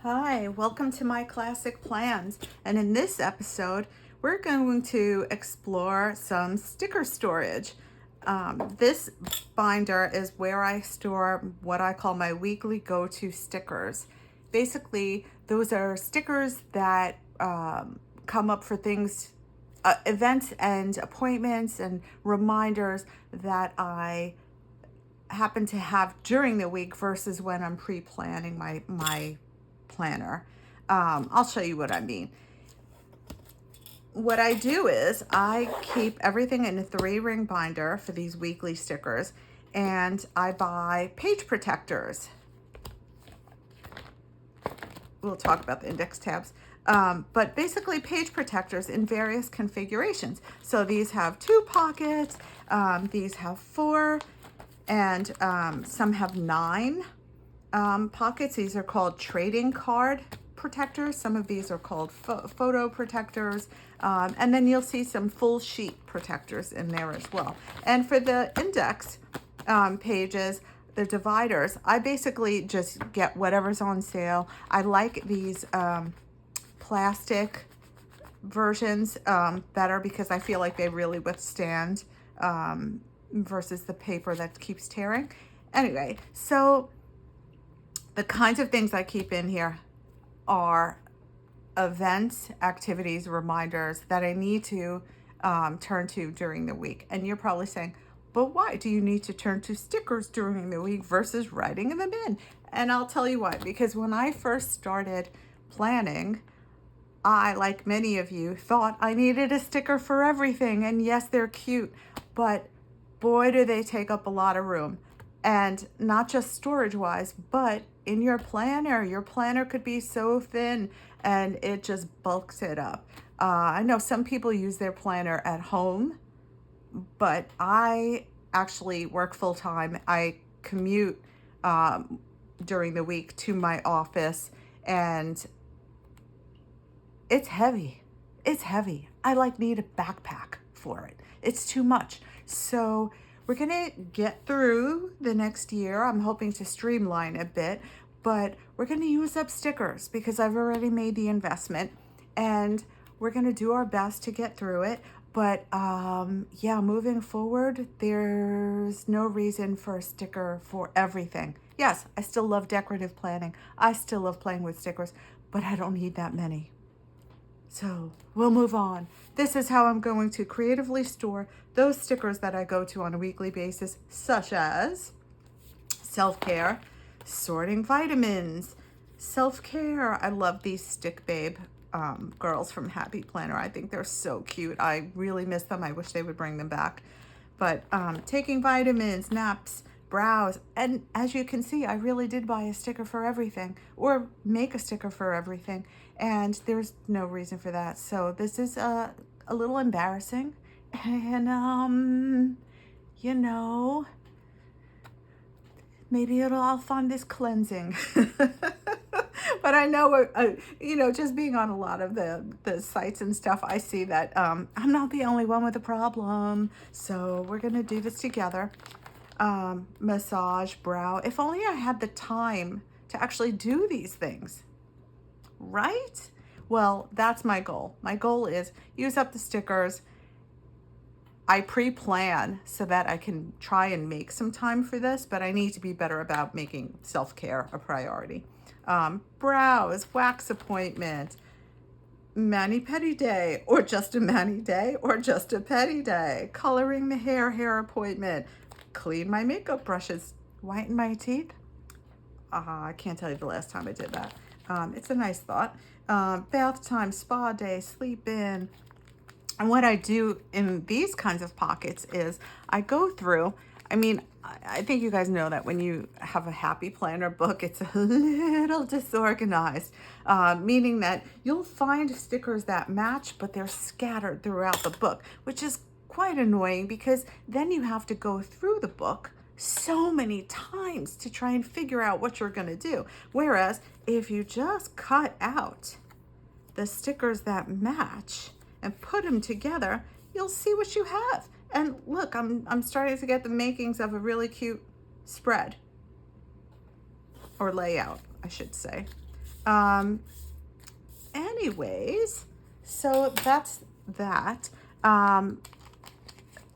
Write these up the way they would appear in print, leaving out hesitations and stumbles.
Hi, welcome to my classic plans. And in this episode, we're going to explore some sticker storage. This binder is where I store what I call my weekly go-to stickers. Basically, those are stickers that come up for things, events and appointments and reminders that I happen to have during the week versus when I'm pre-planning my planner. I'll show you what I mean. What I do is I keep everything in a 3-ring binder for these weekly stickers, and I buy page protectors. We'll talk about the index tabs. But basically page protectors in various configurations. So these have 2 pockets, these have 4, and some have 9 pockets. These are called trading card protectors. Some of these are called photo protectors. And then you'll see some full sheet protectors in there as well. And for the index pages, the dividers, I basically just get whatever's on sale. I like these plastic versions better because I feel like they really withstand versus the paper that keeps tearing. Anyway, so the kinds of things I keep in here are events, activities, reminders that I need to turn to during the week. And you're probably saying, but why do you need to turn to stickers during the week versus writing them in? And I'll tell you why. Because when I first started planning, I, like many of you, thought I needed a sticker for everything. And yes, they're cute, but boy, do they take up a lot of room. And not just storage wise, but in your planner could be so thin and it just bulks it up. I know some people use their planner at home, but I actually work full time. I commute during the week to my office, and it's heavy. It's heavy. I need a backpack for it. It's too much. So we're gonna get through the next year. I'm hoping to streamline a bit, but we're gonna use up stickers because I've already made the investment, and we're gonna do our best to get through it. But yeah, moving forward, there's no reason for a sticker for everything. Yes, I still love decorative planning. I still love playing with stickers, but I don't need that many. So we'll move on. This is how I'm going to creatively store those stickers that I go to on a weekly basis, such as self-care, sorting vitamins, self-care. I love these Stick Babe girls from Happy Planner. I think they're so cute. I really miss them. I wish they would bring them back. But taking vitamins, naps, brows, and as you can see, I really did buy a sticker for everything, or make a sticker for everything, and there's no reason for that. So this is a little embarrassing, and you know, maybe I'll find this cleansing. But I know, you know, just being on a lot of the sites and stuff, I see that I'm not the only one with a problem. So we're going to do this together. Massage, brow. If only I had the time to actually do these things, right? Well, that's my goal. My goal is use up the stickers. I pre-plan so that I can try and make some time for this, but I need to be better about making self-care a priority. Brows, wax appointment, mani-pedi day, or just a mani day, or just a pedi day, coloring the hair appointment, clean my makeup brushes, whiten my teeth. I can't tell you the last time I did that. It's a nice thought. Bath time, spa day, sleep in. And what I do in these kinds of pockets is I go through, I mean, I think you guys know that when you have a Happy Planner book, it's a little disorganized, meaning that you'll find stickers that match, but they're scattered throughout the book, which is quite annoying because then you have to go through the book so many times to try and figure out what you're going to do. Whereas if you just cut out the stickers that match and put them together, you'll see what you have. And look, I'm starting to get the makings of a really cute spread, or layout, I should say. Anyways, so that's that.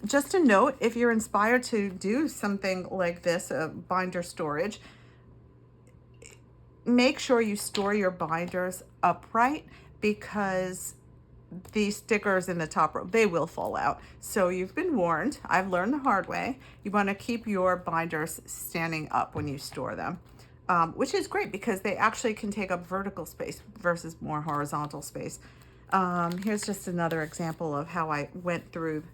Just a note, if you're inspired to do something like this, binder storage, make sure you store your binders upright, because these stickers in the top row, they will fall out. So you've been warned. I've learned the hard way. You want to keep your binders standing up when you store them, which is great because they actually can take up vertical space versus more horizontal space. Here's just another example of how I went through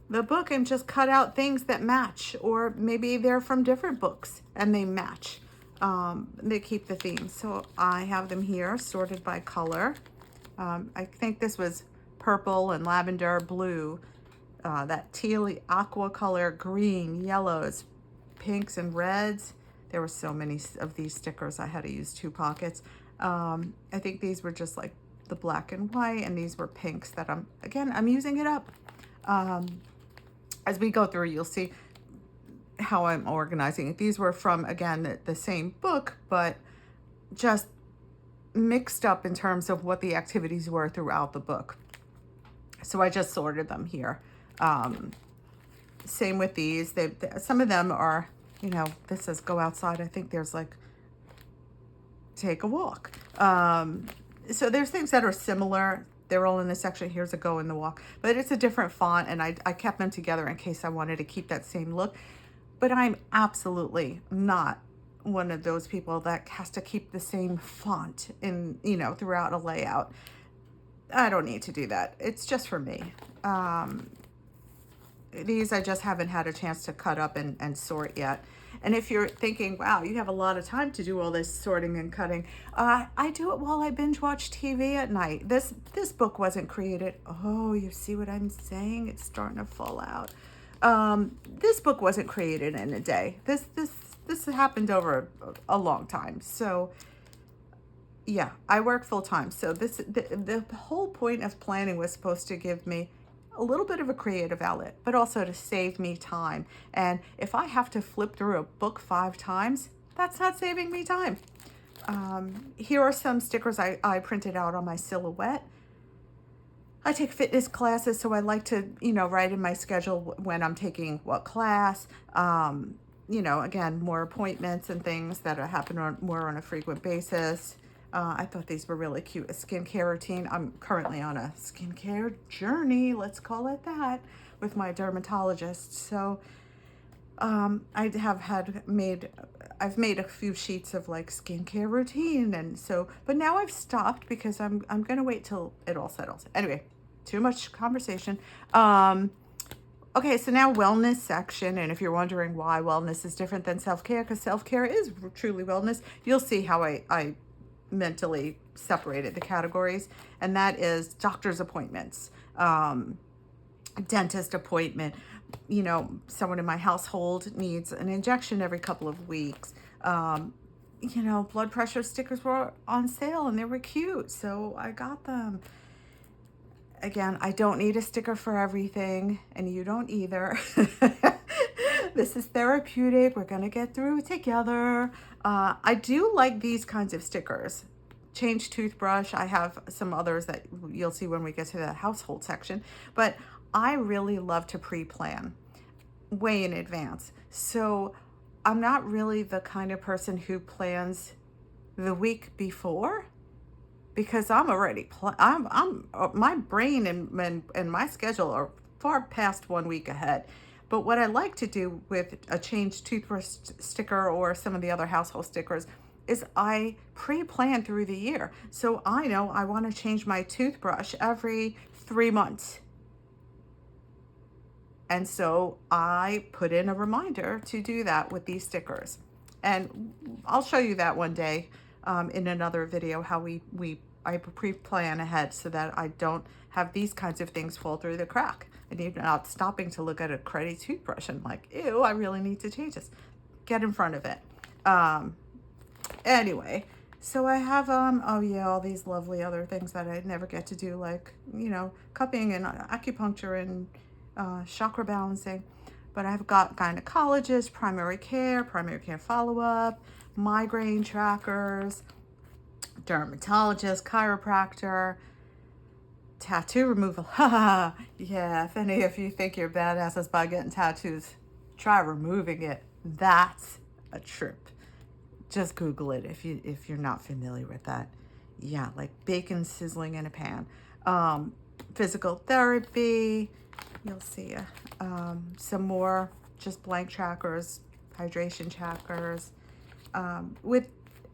the book and just cut out things that match, or maybe they're from different books and they match. They keep the theme. So I have them here sorted by color. I think this was purple and lavender, blue, that tealy aqua color, green, yellows, pinks, and reds. There were so many of these stickers. I had to use 2 pockets. I think these were just like the black and white, and these were pinks that I'm using it up. As we go through, you'll see how I'm organizing it. These were from, again, the same book, but just mixed up in terms of what the activities were throughout the book. So I just sorted them here. Same with these. Some of them are, this says go outside. I think there's like take a walk. So there's things that are similar. They're all in this section. Here's a go in the walk, but it's a different font, and I kept them together in case I wanted to keep that same look. But I'm absolutely not one of those people that has to keep the same font in, throughout a layout. I don't need to do that. It's just for me. These I just haven't had a chance to cut up and sort yet. And if you're thinking, wow, you have a lot of time to do all this sorting and cutting, I do it while I binge watch TV at night. This book wasn't created. Oh, you see what I'm saying? It's starting to fall out. This book wasn't created in a day. This happened over a long time. So yeah, I work full time. So the whole point of planning was supposed to give me a little bit of a creative outlet, but also to save me time. And if I have to flip through a book 5 times, that's not saving me time. Here are some stickers I printed out on my silhouette. I take fitness classes, so I like to, write in my schedule when I'm taking what class. Again, more appointments and things that happen more on a frequent basis. I thought these were really cute. A skincare routine. I'm currently on a skincare journey, let's call it that, with my dermatologist. So I've made a few sheets of like skincare routine, and so, but now I've stopped because I'm gonna wait till it all settles. Anyway, too much conversation. Okay, so now wellness section, and if you're wondering why wellness is different than self-care, because self-care is truly wellness, you'll see how I mentally separated the categories, and that is doctor's appointments, dentist appointment. Someone in my household needs an injection every couple of weeks. Blood pressure stickers were on sale and they were cute, so I got them. Again, I don't need a sticker for everything, and you don't either. This is therapeutic. We're going to get through it together. I do like these kinds of stickers. Change toothbrush. I have some others that you'll see when we get to the household section. But I really love to pre-plan way in advance. So I'm not really the kind of person who plans the week before, because I'm already, my brain and my schedule are far past 1 week ahead. But what I like to do with a changed toothbrush sticker or some of the other household stickers is I pre-plan through the year. So I know I want to change my toothbrush every 3 months. And so I put in a reminder to do that with these stickers. And I'll show you that one day in another video, how I pre-plan ahead so that I don't have these kinds of things fall through the crack. And even not stopping to look at a cruddy toothbrush and like, ew, I really need to change this. Get in front of it. Anyway, so I have, all these lovely other things that I never get to do, like, cupping and acupuncture and chakra balancing. But I've got gynecologist, primary care follow-up, migraine trackers, dermatologist, chiropractor, tattoo removal. Haha. Yeah, if any of you think you're badasses by getting tattoos, try removing it. That's a trip. Just Google it if you're not familiar with that. Yeah, like bacon sizzling in a pan. Physical therapy. You'll see some more just blank trackers, hydration trackers. With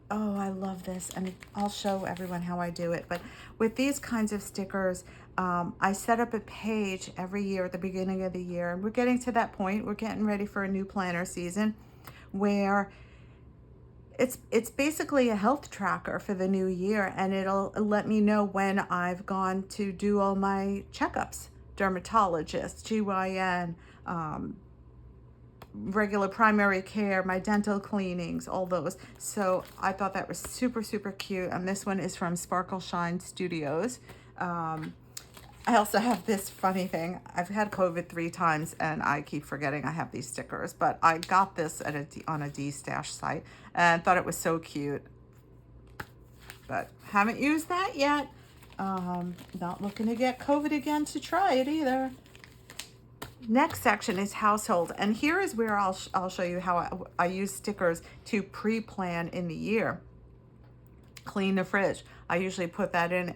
Oh, I love this, and I'll show everyone how I do it. But with these kinds of stickers, I set up a page every year at the beginning of the year, and we're getting to that point. We're getting ready for a new planner season where it's basically a health tracker for the new year, and it'll let me know when I've gone to do all my checkups, dermatologist, GYN, regular primary care, my dental cleanings, all those. So I thought that was super, super cute. And this one is from Sparkle Shine Studios. I also have this funny thing. I've had COVID 3 times and I keep forgetting I have these stickers, but I got this on a D-Stash site and thought it was so cute, but haven't used that yet. Not looking to get COVID again to try it either. Next section is household, and here is where I'll show you how I use stickers to pre-plan in the year. Clean the fridge. I usually put that in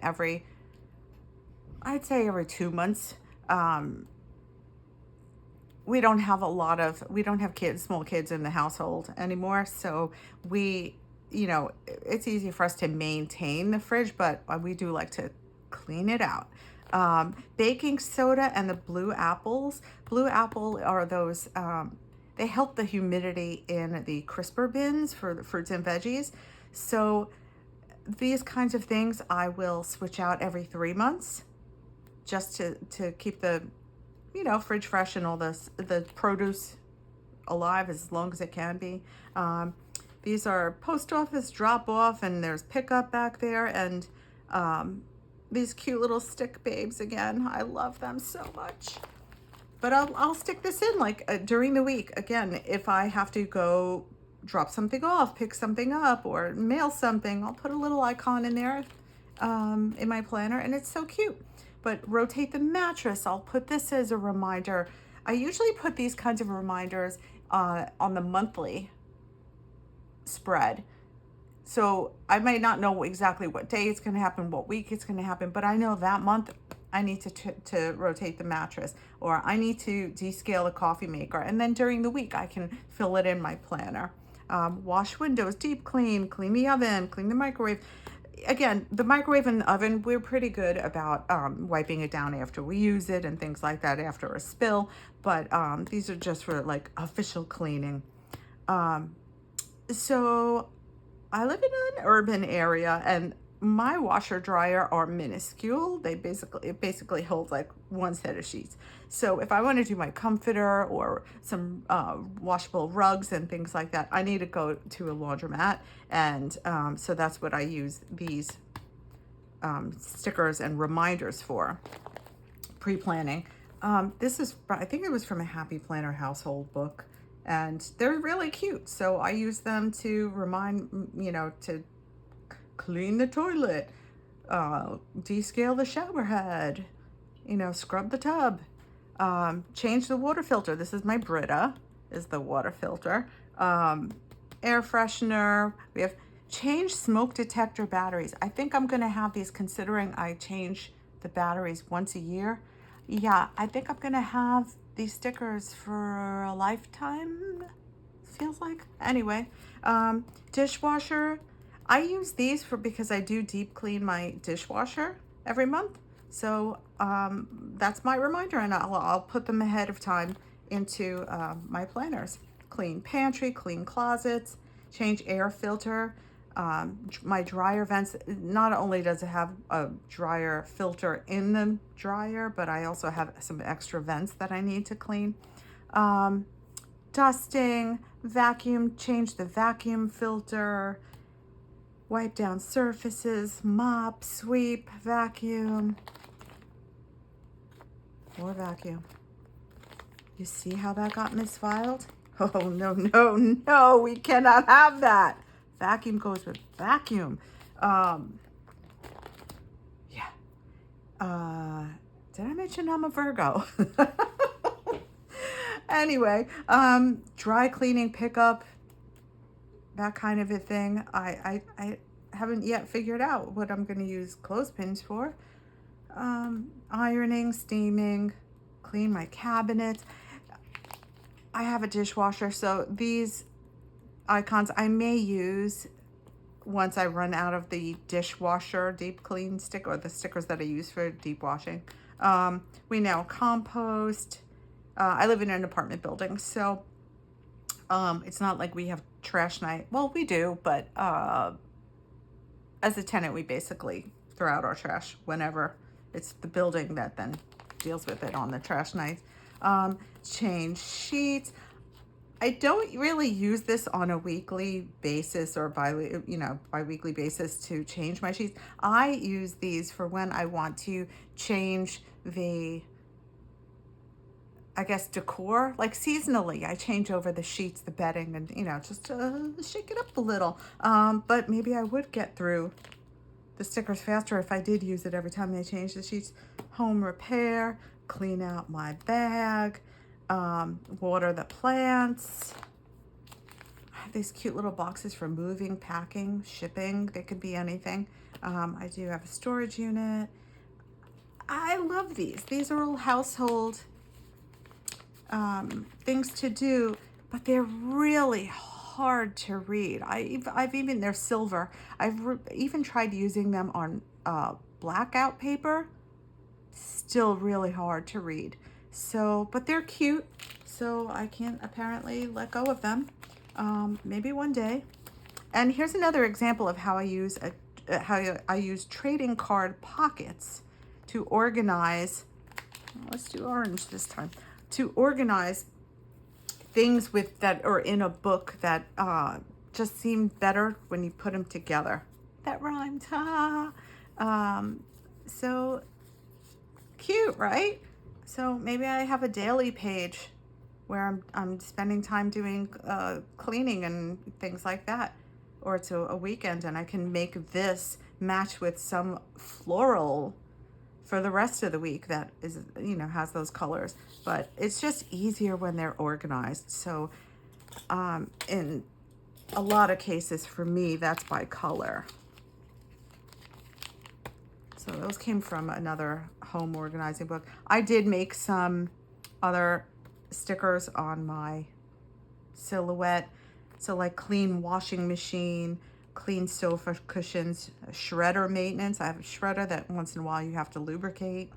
I'd say every 2 months. We don't have small kids in the household anymore, so it's easy for us to maintain the fridge, but we do like to clean it out. Baking soda and the blue apples. Blue apple are those, they help the humidity in the crisper bins for the fruits and veggies. So these kinds of things I will switch out every 3 months just to keep the, fridge fresh and all the produce alive as long as it can be. These are post office drop off, and there's pickup back there, and these cute little stick babes again. I love them so much. But I'll stick this in during the week. Again, if I have to go drop something off, pick something up, or mail something, I'll put a little icon in there in my planner, and it's so cute. But rotate the mattress. I'll put this as a reminder. I usually put these kinds of reminders on the monthly spread. So I may not know exactly what day it's going to happen, what week it's going to happen, but I know that month I need to rotate the mattress, or I need to descale a coffee maker. And then during the week, I can fill it in my planner. Wash windows, deep clean the oven, clean the microwave. Again, the microwave and the oven, we're pretty good about wiping it down after we use it and things like that after a spill. But these are just for official cleaning. So I live in an urban area, and my washer dryer are minuscule. It basically holds one set of sheets. So if I want to do my comforter or some washable rugs and things like that, I need to go to a laundromat, and so that's what I use these stickers and reminders for, pre-planning. This is, I think it was from a Happy Planner household book, and they're really cute. So I use them to remind, to clean the toilet, descale the shower head, scrub the tub, change the water filter. This is my Brita, is the water filter. Air freshener. We have change smoke detector batteries. I think I'm going to have these, considering I change the batteries once a year. Yeah, I think I'm going to have these stickers for a lifetime, feels like. Anyway, dishwasher. I use these because I do deep clean my dishwasher every month. So that's my reminder, and I'll put them ahead of time into my planners. Clean pantry, clean closets, change air filter. My dryer vents, not only does it have a dryer filter in the dryer, but I also have some extra vents that I need to clean. Dusting, vacuum, change the vacuum filter, wipe down surfaces, mop, sweep, vacuum, more vacuum. You see how that got misfiled? Oh, no, we cannot have that. Vacuum goes with vacuum. Yeah. Did I mention I'm a Virgo? Anyway, dry cleaning pickup, that kind of a thing. I haven't yet figured out what I'm going to use clothespins for. Ironing, steaming, clean my cabinets. I have a dishwasher, so these icons I may use once I run out of the dishwasher deep clean stick, or the stickers that I use for deep washing. We now compost. I live in an apartment building, so it's not like we have trash night. Well, we do, but as a tenant, we basically throw out our trash whenever. It's the building that then deals with it on the trash night. Change sheets. I don't really use this on a weekly basis or bi-weekly basis to change my sheets. I use these for when I want to change the, I guess, decor. Like seasonally, I change over the sheets, the bedding, and just shake it up a little. But maybe I would get through the stickers faster if I did use it every time I change the sheets. Home repair, clean out my bag, water the plants. I have these cute little boxes for moving, packing, shipping. They could be anything. I do have a storage unit. I love these. These are all household things to do, but they're really hard to read. I've even, they're silver. I've even tried using them on blackout paper. Still really hard to read. So, but they're cute, so I can't apparently let go of them. Maybe one day. And here's another example of how I use trading card pockets to organize. Let's do orange this time. To organize things that are in a book that just seem better when you put them together. That rhymed, ha! So cute, right? So maybe I have a daily page where I'm spending time doing cleaning and things like that, or it's a weekend, and I can make this match with some floral for the rest of the week that is, has those colors. But it's just easier when they're organized. So in a lot of cases for me, that's by color. So those came from another home organizing book. I did make some other stickers on my silhouette. So like clean washing machine, clean sofa cushions, shredder maintenance. I have a shredder that once in a while you have to lubricate.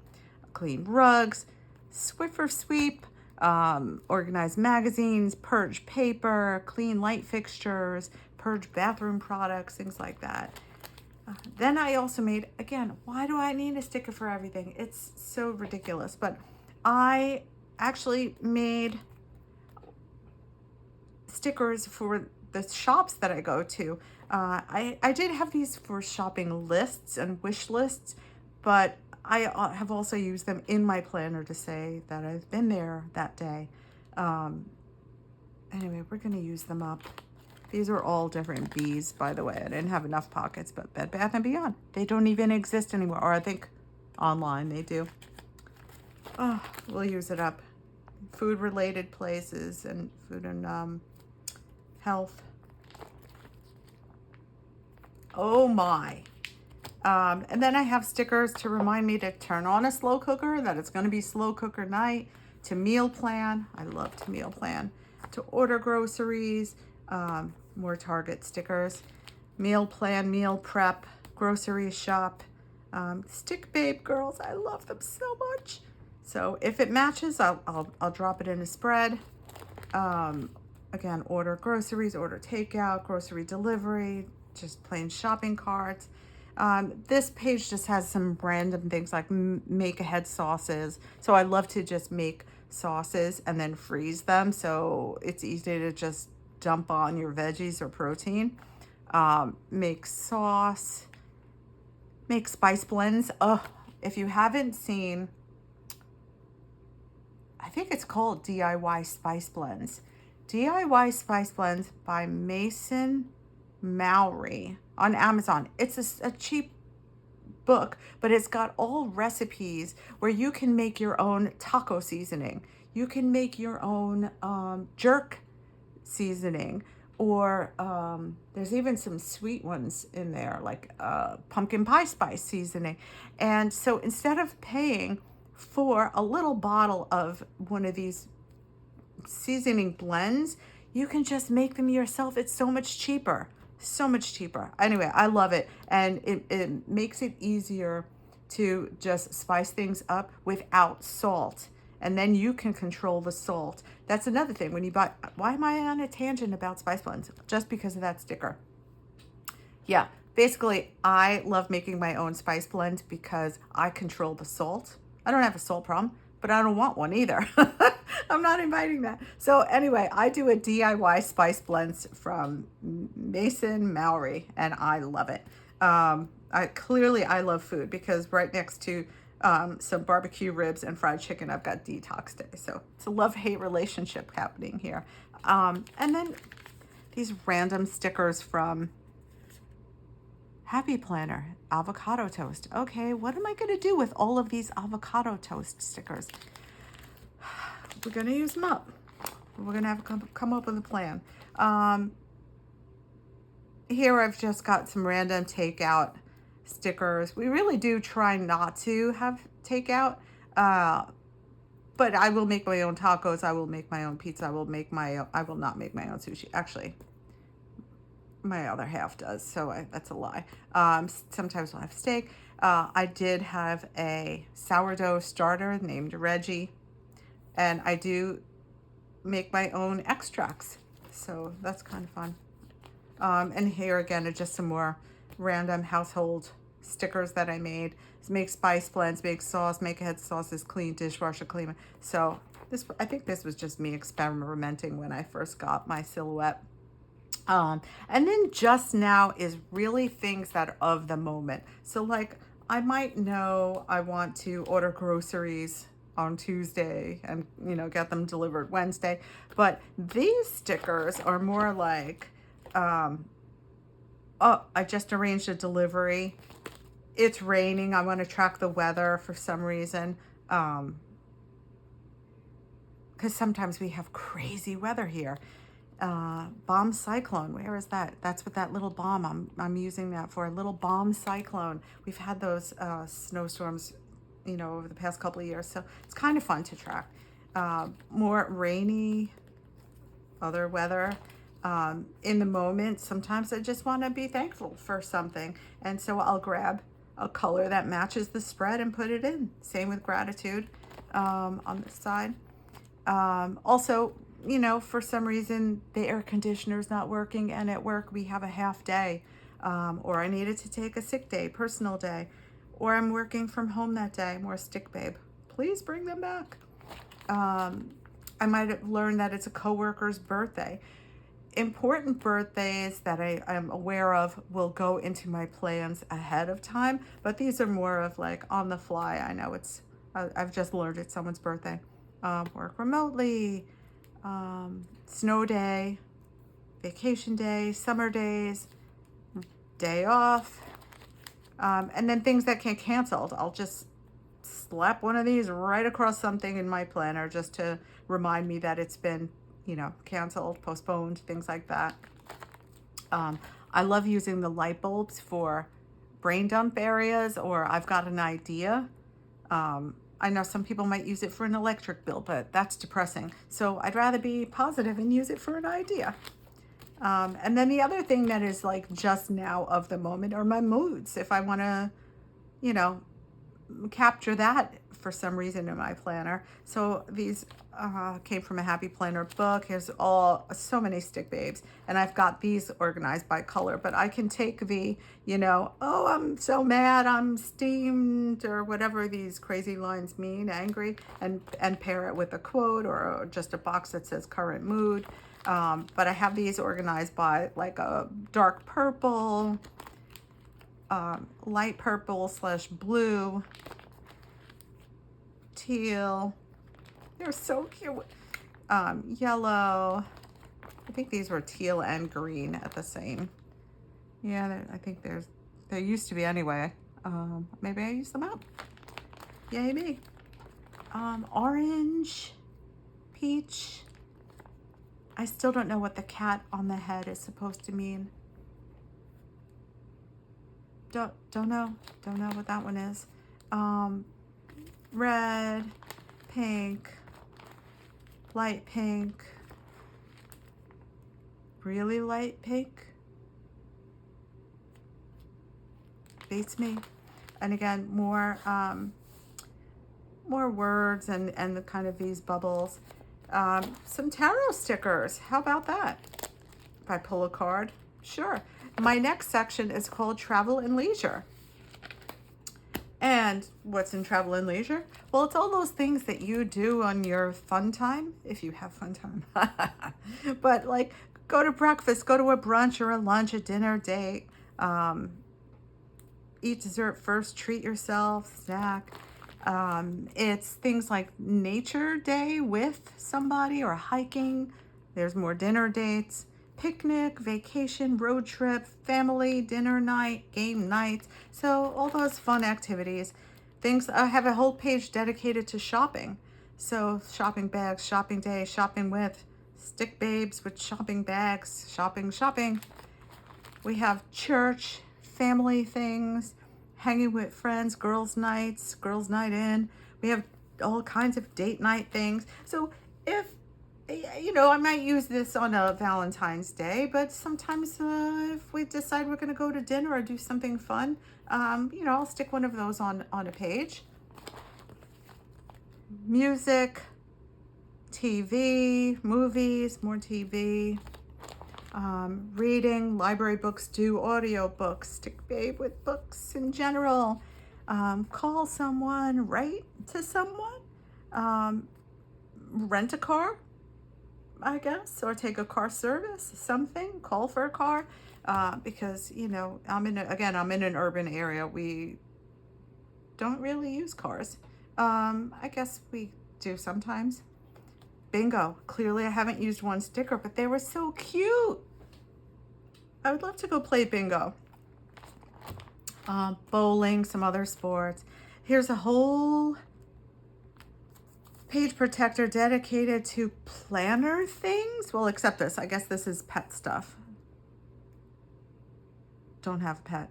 Clean rugs, Swiffer sweep, organize magazines, purge paper, clean light fixtures, purge bathroom products, things like that. Then I also made, again, why do I need a sticker for everything? It's so ridiculous. But I actually made stickers for the shops that I go to. I did have these for shopping lists and wish lists, but I have also used them in my planner to say that I've been there that day. Anyway, we're going to use them up. These are all different bees, by the way. I didn't have enough pockets, but Bed Bath & Beyond, they don't even exist anymore. Or I think online they do. Oh, we'll use it up. Food-related places and food and health. Oh my. And then I have stickers to remind me to turn on a slow cooker, that it's going to be slow cooker night, to meal plan. I love to meal plan. To order groceries, more Target stickers, meal plan, meal prep, grocery shop, stick babe girls. I love them so much. So if it matches, I'll drop it in a spread. Again, order groceries, order takeout, grocery delivery, just plain shopping carts. This page just has some random things like make ahead sauces. So I love to just make sauces and then freeze them. So it's easy to just dump on your veggies or protein. Make sauce, make spice blends. Oh, if you haven't seen, I think it's called DIY Spice Blends. DIY Spice Blends by Mason Mowry on Amazon. It's a cheap book, but it's got all recipes where you can make your own taco seasoning. You can make your own jerk seasoning, or there's even some sweet ones in there, like pumpkin pie spice seasoning. And so instead of paying for a little bottle of one of these seasoning blends, you can just make them yourself. It's so much cheaper. So much cheaper. Anyway, I love it. And it makes it easier to just spice things up without salt. And then you can control the salt. That's another thing. When you buy, why am I on a tangent about spice blends? Just because of that sticker. Yeah, basically, I love making my own spice blend because I control the salt. I don't have a salt problem, but I don't want one either. I'm not inviting that. So anyway, I do a DIY spice blends from Mason Mowry, and I love it. I love food because right next to some barbecue ribs and fried chicken, I've got detox day. So it's a love-hate relationship happening here. And then these random stickers from Happy Planner, avocado toast. Okay, what am I going to do with all of these avocado toast stickers? We're going to use them up. We're going to have to come up with a plan. Here I've just got some random takeout stickers. We really do try not to have takeout, but I will make my own tacos. I will make my own pizza. I will not make my own sushi. Actually, my other half does, so that's a lie. Sometimes we'll have steak. I did have a sourdough starter named Reggie, and I do make my own extracts, so that's kind of fun. And here again are just some more random household stickers that I made. Make spice blends, make sauce, make head sauces, clean dishwasher cleaner. So I think this was just me experimenting when I first got my silhouette. And then just now is really things that are of the moment. So like I might know I want to order groceries on Tuesday and get them delivered Wednesday, but these stickers are more like oh, I just arranged a delivery. It's raining. I want to track the weather for some reason. Because sometimes we have crazy weather here. Bomb cyclone. Where is that? That's what that little bomb. I'm using that for, a little bomb cyclone. We've had those snowstorms, over the past couple of years. So it's kind of fun to track. More rainy, other weather. In the moment, sometimes I just want to be thankful for something. And so I'll grab a color that matches the spread and put it in. Same with gratitude on this side. Also, for some reason, the air conditioner's not working, and at work we have a half day, or I needed to take a sick day, personal day, or I'm working from home that day. More stick babe. Please bring them back. I might have learned that it's a coworker's birthday. Important birthdays that I am aware of will go into my plans ahead of time, but these are more of like on the fly. I know I've just learned it's someone's birthday. Work remotely, snow day, vacation day, summer days, day off, and then things that get canceled. I'll just slap one of these right across something in my planner just to remind me that it's been canceled, postponed, things like that. I love using the light bulbs for brain dump areas, or I've got an idea. I know some people might use it for an electric bill, but that's depressing. So I'd rather be positive and use it for an idea. And then the other thing that is like just now of the moment are my moods. If I want to, capture that for some reason in my planner. So these came from a Happy Planner book. Here's so many stick babes, and I've got these organized by color, but I can take the, oh, I'm so mad, I'm steamed, or whatever these crazy lines mean, angry, and pair it with a quote or just a box that says current mood. But I have these organized by like a dark purple, light purple / blue, teal. They're so cute. Yellow. I think these were teal and green at the same Yeah, I think there used to be anyway. Maybe I used them up. Yay me. Orange, peach. I still don't know what the cat on the head is supposed to mean. Don't know. Don't know what that one is. Red, pink, light pink, really light pink. Beats me. And again, more words and the kind of these bubbles. Some tarot stickers. How about that? If I pull a card, sure. My next section is called Travel and Leisure. And what's in Travel and Leisure? Well, it's all those things that you do on your fun time, if you have fun time. But like, go to breakfast, go to a brunch or a lunch, a dinner date, eat dessert first, treat yourself, snack. It's things like nature day with somebody or hiking. There's more dinner dates, picnic, vacation, road trip, family, dinner night, game night. So all those fun activities. Things, I have a whole page dedicated to shopping. So shopping bags, shopping day, shopping with, stick babes with shopping bags, shopping. We have church, family things, hanging with friends, girls' nights, girls' night in. We have all kinds of date night things. So if, I might use this on a Valentine's Day, but sometimes if we decide we're going to go to dinner or do something fun, I'll stick one of those on a page. Music, TV, movies, more TV. Reading, library books, do audio books, stick babe with books in general, call someone, write to someone, rent a car, I guess, or take a car service, something, call for a car, because, I'm in an urban area. We don't really use cars. I guess we do sometimes. Bingo. Clearly I haven't used one sticker, but they were so cute. I would love to go play bingo. Bowling, some other sports. Here's a whole page protector dedicated to planner things. Well, except this. I guess this is pet stuff. Don't have a pet,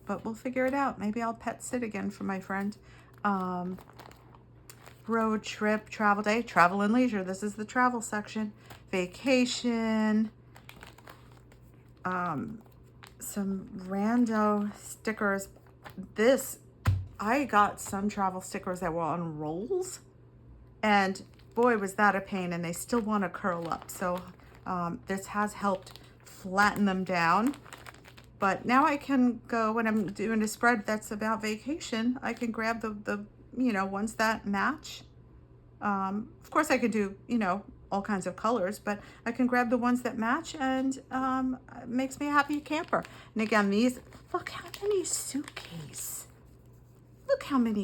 but we'll figure it out. Maybe I'll pet sit again for my friend. Road trip, travel day, travel and leisure. This is the travel section. Vacation. Some rando stickers. I got some travel stickers that were on rolls, and boy, was that a pain, and they still want to curl up. So this has helped flatten them down. But now I can go, when I'm doing a spread that's about vacation, I can grab the ones that match. Of course I could do, all kinds of colors, but I can grab the ones that match, and it makes me a happy camper. And again, these, look how many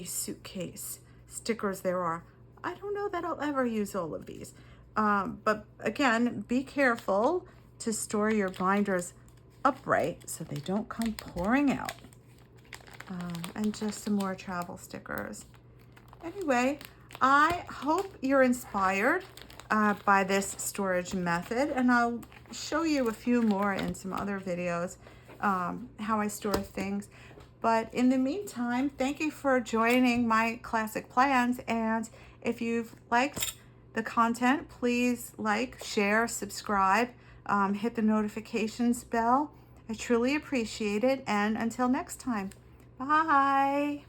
suitcase stickers there are. I don't know that I'll ever use all of these. But again, be careful to store your binders upright so they don't come pouring out. And just some more travel stickers. Anyway, I hope you're inspired by this storage method, and I'll show you a few more in some other videos, how I store things. But in the meantime, thank you for joining my classic plans, and if you've liked the content, please like, share, subscribe, hit the notifications bell. I truly appreciate it, and until next time, bye.